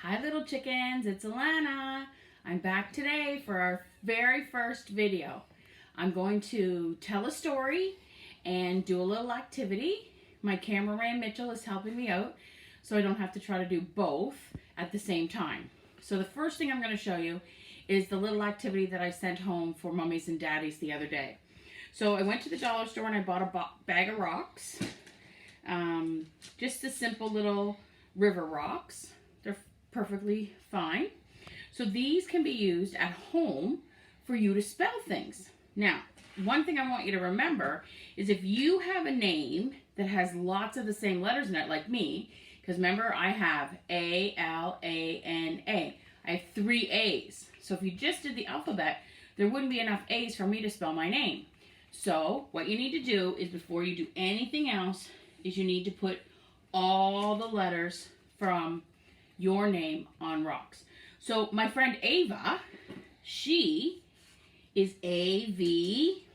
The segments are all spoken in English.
Hi little chickens, it's Alana. I'm back today for our very first video. I'm going to tell a story and do a little activity. My cameraman Mitchell is helping me out so I don't have to try to do both at the same time. So the first thing I'm going to show you is the little activity that I sent home for mummies and daddies the other day. So I went to the dollar store and I bought a bag of rocks. Just the simple little river rocks. They're perfectly fine. So these can be used at home for you to spell things. Now, one thing I want you to remember is if you have a name that has lots of the same letters in it, like me, because remember I have A-L-A-N-A. I have 3 A's. So if you just did the alphabet, there wouldn't be enough A's for me to spell my name. So what you need to do is before you do anything else is you need to put all the letters from your name on rocks. So my friend Ava, she is A-V-A.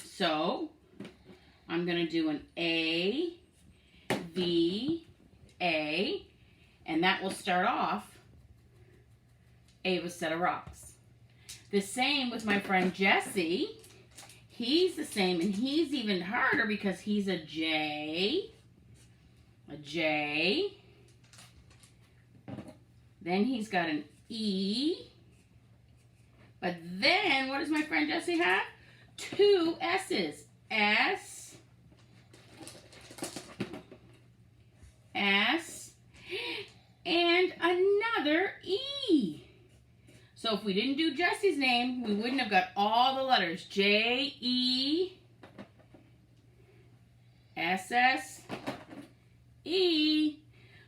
So I'm going to do an A-V-A, and that will start off Ava's set of rocks. The same with my friend Jesse. He's the same, and he's even harder because he's a J. A J. Then he's got an E. But then, what does my friend Jesse have? 2 S's. S. S. And another E. So if we didn't do Jesse's name, we wouldn't have got all the letters. J-E-S-S-E.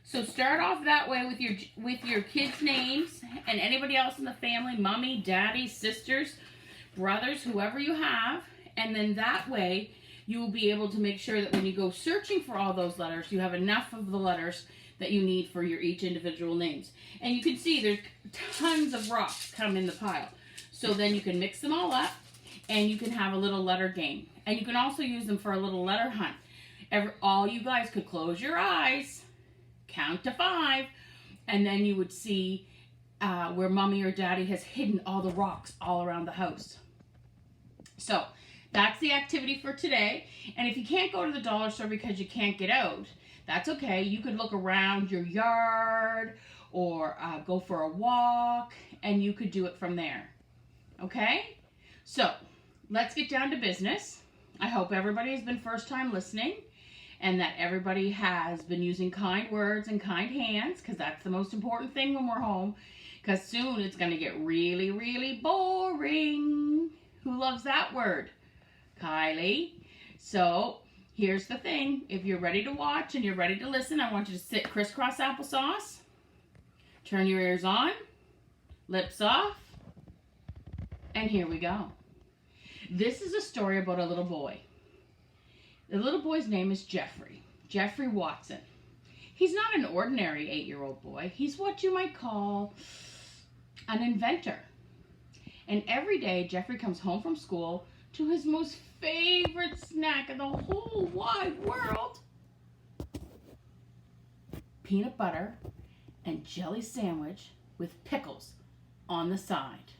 So start off that way with your kids' names and anybody else in the family, mommy, daddy, sisters, brothers, whoever you have. And then that way you will be able to make sure that when you go searching for all those letters, you have enough of the letters that you need for your each individual names. And you can see there's tons of rocks come in the pile. So then you can mix them all up and you can have a little letter game. And you can also use them for a little letter hunt. All you guys could close your eyes, count to 5, and then you would see where mommy or daddy has hidden all the rocks all around the house. So that's the activity for today. And if you can't go to the dollar store because you can't get out, that's okay. You could look around your yard or go for a walk, and you could do it from there. Okay? So let's get down to business. I hope everybody has been first time listening and that everybody has been using kind words and kind hands, because that's the most important thing when we're home, because soon it's going to get really, really boring. Who loves that word? Kylie. So here's the thing. If you're ready to watch and you're ready to listen, I want you to sit crisscross applesauce. Turn your ears on, lips off, and here we go. This is a story about a little boy. The little boy's name is Jeffrey. Jeffrey Watson. He's not an ordinary 8-year-old boy. He's what you might call an inventor. And every day, Jeffrey comes home from school to his most favorite snack in the whole wide world. Peanut butter and jelly sandwich with pickles on the side.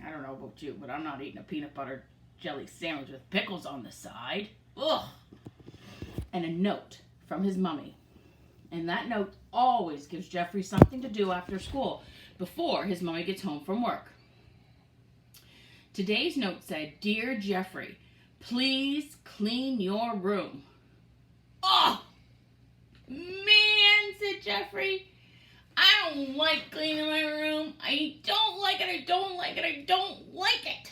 I don't know about you, but I'm not eating a peanut butter jelly sandwich with pickles on the side. Ugh. And a note from his mummy. And that note always gives Jeffrey something to do after school before his mummy gets home from work. Today's note said, "Dear Jeffrey, please clean your room." Oh, man, said Jeffrey. I don't like cleaning my room. I don't like it. I don't like it. I don't like it.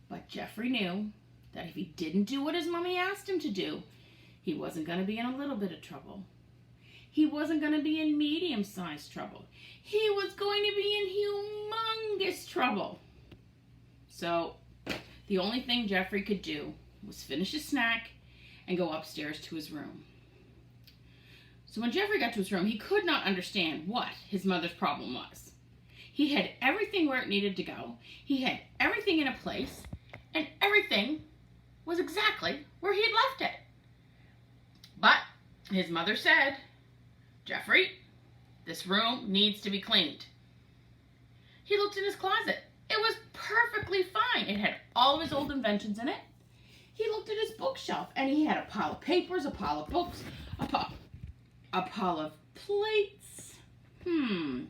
But Jeffrey knew that if he didn't do what his mommy asked him to do, he wasn't going to be in a little bit of trouble. He wasn't going to be in medium-sized trouble. He was going to be in humongous trouble. So the only thing Jeffrey could do was finish his snack and go upstairs to his room. So when Jeffrey got to his room, he could not understand what his mother's problem was. He had everything where it needed to go. He had everything in a place, and everything was exactly where he had left it. But his mother said, "Jeffrey, this room needs to be cleaned." He looked in his closet. It was perfectly fine. It had all of his old inventions in it. He looked at his bookshelf, and he had a pile of papers, a pile of books, a pile of plates. And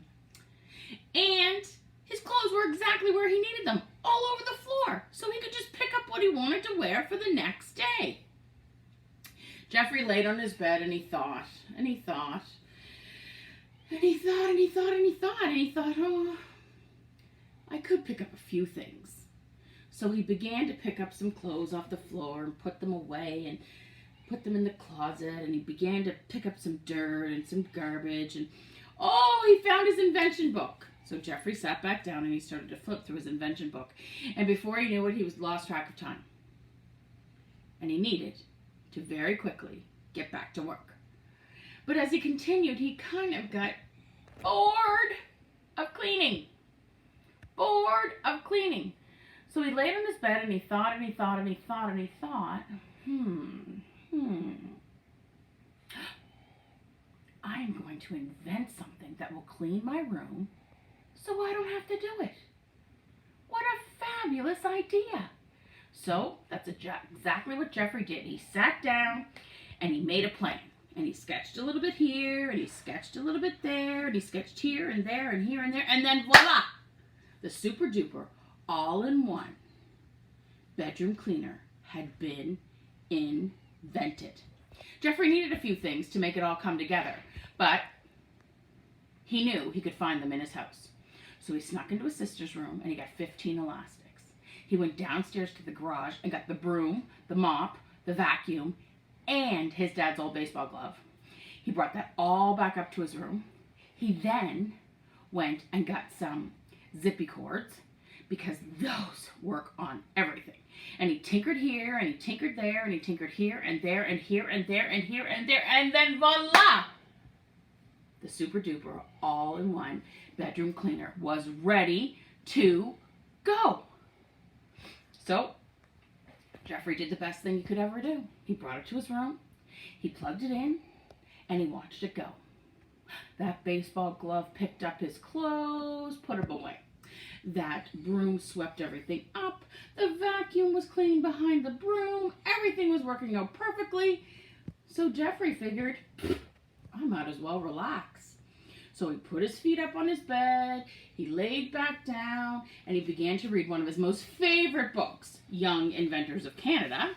his clothes were exactly where he needed them, all over the floor, so he could just pick up what he wanted to wear for the next day. Jeffrey laid on his bed, and he thought, and he thought, and he thought, and he thought, and he thought, and he thought, oh, I could pick up a few things. So he began to pick up some clothes off the floor and put them away and put them in the closet, and he began to pick up some dirt and some garbage, and oh, he found his invention book. So Jeffrey sat back down and he started to flip through his invention book, and before he knew it, he was lost track of time. And he needed to very quickly get back to work. But as he continued, he kind of got bored of cleaning. Bored of cleaning. So he laid on his bed and he thought and he thought and he thought and he thought, I am going to invent something that will clean my room so I don't have to do it. What a fabulous idea. So that's exactly what Jeffrey did. He sat down and he made a plan. And he sketched a little bit here, and he sketched a little bit there, and he sketched here and there and here and there, and then voila! The super duper all-in-one bedroom cleaner had been invented. Jeffrey needed a few things to make it all come together, but he knew he could find them in his house. So he snuck into his sister's room and he got 15 elastics. He went downstairs to the garage and got the broom, the mop, the vacuum, and his dad's old baseball glove. He brought that all back up to his room. He then went and got some zippy cords, because those work on everything. And he tinkered here, and he tinkered there, and he tinkered here, and there, and here, and there, and here, and there, and then voila! The super duper all-in-one bedroom cleaner was ready to go. So Jeffrey did the best thing he could ever do. He brought it to his room, he plugged it in, and he watched it go. That baseball glove picked up his clothes, put them away. That broom swept everything up. The vacuum was cleaning behind the broom. Everything was working out perfectly. So Jeffrey figured, I might as well relax. So he put his feet up on his bed, he laid back down, and he began to read one of his most favorite books, Young Inventors of Canada.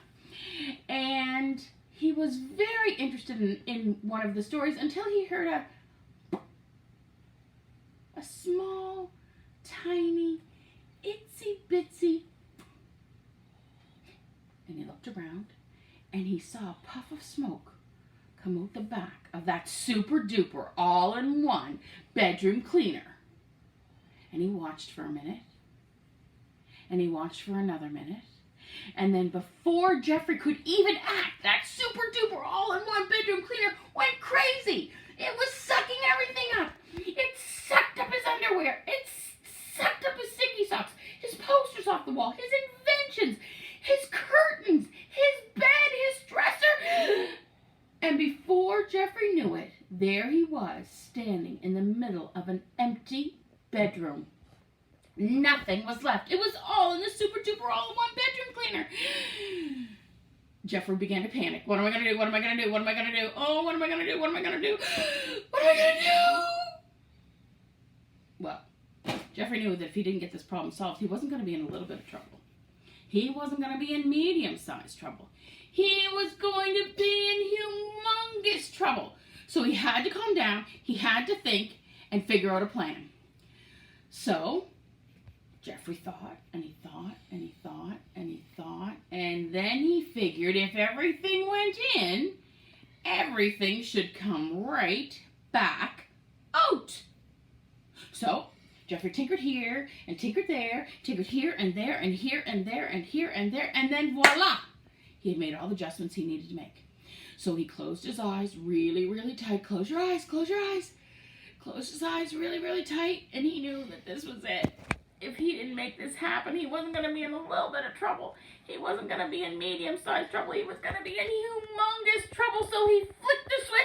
And he was very interested in one of the stories until he heard a small, tiny, itsy bitsy. And he looked around and he saw a puff of smoke come out the back of that super duper all-in-one bedroom cleaner. And he watched for a minute, and he watched for another minute, and then before Jeffrey could even act, that super duper all-in-one bedroom cleaner went crazy. It was sucking everything up. It sucked up his underwear. It sucked up his sticky socks, his posters off the wall, his inventions, his curtains, his bed, his dresser. And before Jeffrey knew it, there he was, standing in the middle of an empty bedroom. Nothing was left. It was all in the super duper all-in-one bedroom cleaner. Jeffrey began to panic. What am I going to do? What am I going to do? What am I going to do? Oh, what am I going to do? What am I going to do? What am I going to do? Well, Jeffrey knew that if he didn't get this problem solved, he wasn't going to be in a little bit of trouble. He wasn't going to be in medium-sized trouble. He was going to be in humongous trouble. So he had to calm down, he had to think, and figure out a plan. So Jeffrey thought, and he thought, and he thought, and he thought, and then he figured if everything went in, everything should come right back out. So Jeffrey tinkered here, and tinkered there, tinkered here, and there, and here, and there, and here, and there, and then voila! He had made all the adjustments he needed to make. So he closed his eyes really, really tight. Close your eyes, close your eyes. Closed his eyes really, really tight, and he knew that this was it. If he didn't make this happen, he wasn't going to be in a little bit of trouble. He wasn't going to be in medium-sized trouble. He was going to be in humongous trouble. So he flicked the switch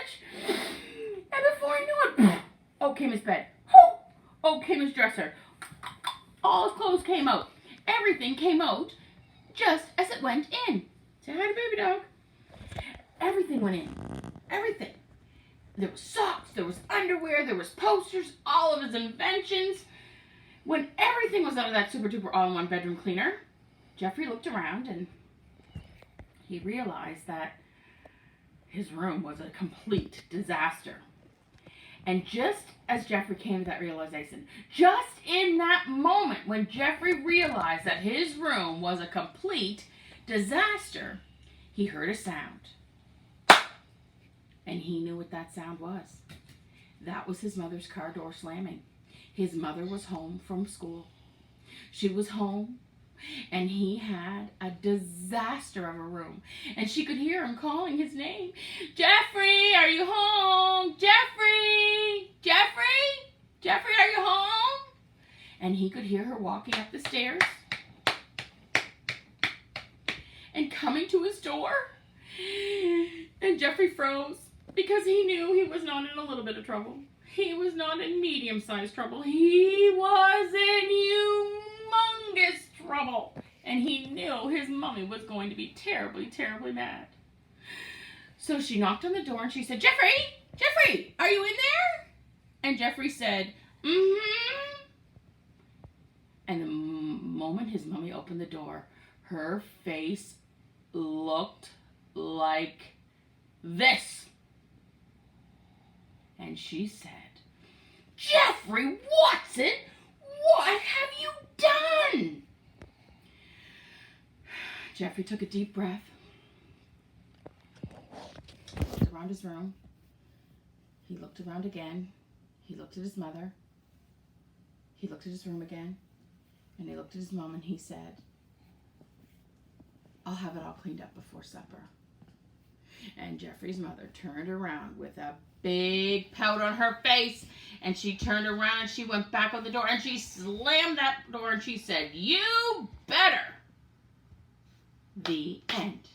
came his bed. Out came his dresser. All his clothes came out. Everything came out just as it went in. Say hi to baby dog. Everything went in. Everything. There was socks, there was underwear, there was posters, all of his inventions. When everything was out of that super duper all-in-one bedroom cleaner, Jeffrey looked around and he realized that his room was a complete disaster. And just as Jeffrey came to that realization, just in that moment when Jeffrey realized that his room was a complete disaster, he heard a sound. And he knew what that sound was. That was his mother's car door slamming. His mother was home from school. She was home, and he had a disaster of a room. And she could hear him calling his name. Jeffrey, are you home? Jeffrey! Jeffrey? Jeffrey, are you home? And he could hear her walking up the stairs and coming to his door. And Jeffrey froze because he knew he was not in a little bit of trouble. He was not in medium-sized trouble. He was in humongous trouble. And he knew his mommy was going to be terribly, terribly mad. So she knocked on the door and she said, Jeffrey! Jeffrey! Are you in there? And Jeffrey said, mm-hmm. And the moment his mommy opened the door, her face looked like this. And she said, Jeffrey Watson, what have you done? Jeffrey took a deep breath, looked around his room. He looked around again. He looked at his mother. He looked at his room again. And he looked at his mom and he said, I'll have it all cleaned up before supper. And Jeffrey's mother turned around with a big pout on her face, and she turned around and she went back on the door and she slammed that door and she said, you better. The end.